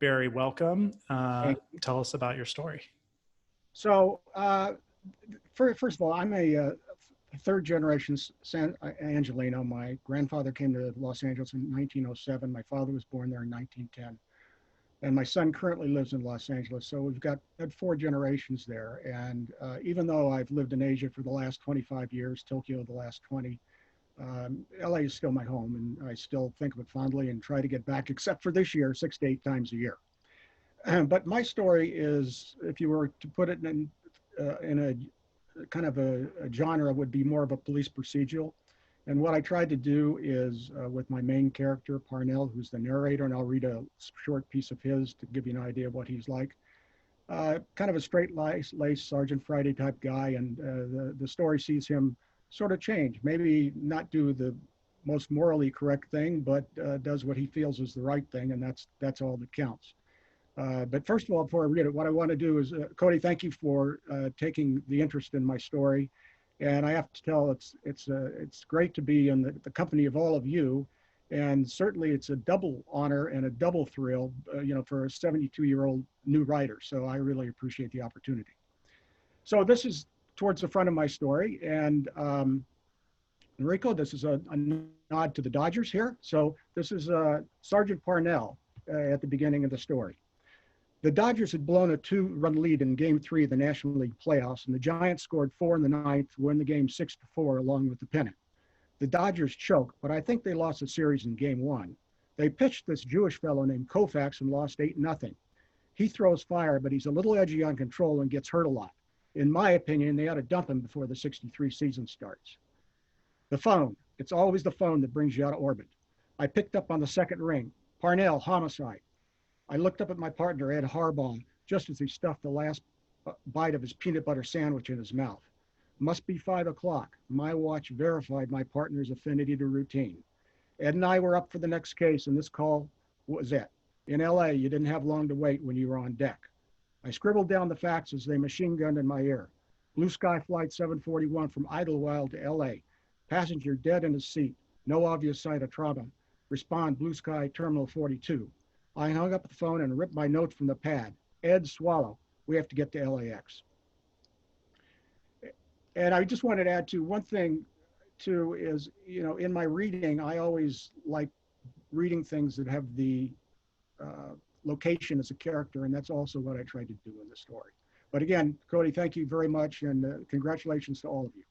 Barry, welcome. Thank Tell us about your story. So, first of all, I'm a third generation San Angelino. My grandfather came to Los Angeles in 1907. My father was born there in 1910. And my son currently lives in Los Angeles. So we've had four generations there. And even though I've lived in Asia for the last 25 years, Tokyo the last 20, LA is still my home. And I still think of it fondly and try to get back, except for this year, 6 to 8 times a year. But my story is, if you were to put it in a kind of a genre, would be more of a police procedural. And what I tried to do is, with my main character, Parnell, who's the narrator, and I'll read a short piece of his to give you an idea of what he's like. Kind of a straight-laced Sergeant Friday type guy, and the story sees him sort of change. Maybe not do the most morally correct thing, but does what he feels is the right thing, and that's all that counts. But first of all, before I read it, what I want to do is, Cody, thank you for taking the interest in my story. And I have to tell, it's great to be in the company of all of you. And certainly it's a double honor and a double thrill, for a 72-year-old new writer. So I really appreciate the opportunity. So this is towards the front of my story. And Enrico, this is a nod to the Dodgers here. So this is Sergeant Parnell at the beginning of the story. The Dodgers had blown a 2-run lead in Game 3 of the National League playoffs, and the Giants scored 4 in the ninth to win the game 6-4 along with the pennant. The Dodgers choked, but I think they lost the series in Game 1. They pitched this Jewish fellow named Koufax and lost 8-0. He throws fire, but he's a little edgy on control and gets hurt a lot. In my opinion, they ought to dump him before the '63 season starts. The phone. It's always the phone that brings you out of orbit. I picked up on the second ring. Parnell, homicide. I looked up at my partner, Ed Harbaugh, just as he stuffed the last bite of his peanut butter sandwich in his mouth. Must be 5 o'clock. My watch verified my partner's affinity to routine. Ed and I were up for the next case, and this call was it. In LA, you didn't have long to wait when you were on deck. I scribbled down the facts as they machine gunned in my ear. Blue Sky Flight 741 from Idlewild to LA. Passenger dead in his seat. No obvious sign of trauma. Respond, Blue Sky Terminal 42. I hung up the phone and ripped my notes from the pad. Ed, swallow. We have to get to LAX. And I just wanted to add to one thing, too, is, in my reading, I always like reading things that have the location as a character, and that's also what I tried to do in the story. But again, Cody, thank you very much, and congratulations to all of you.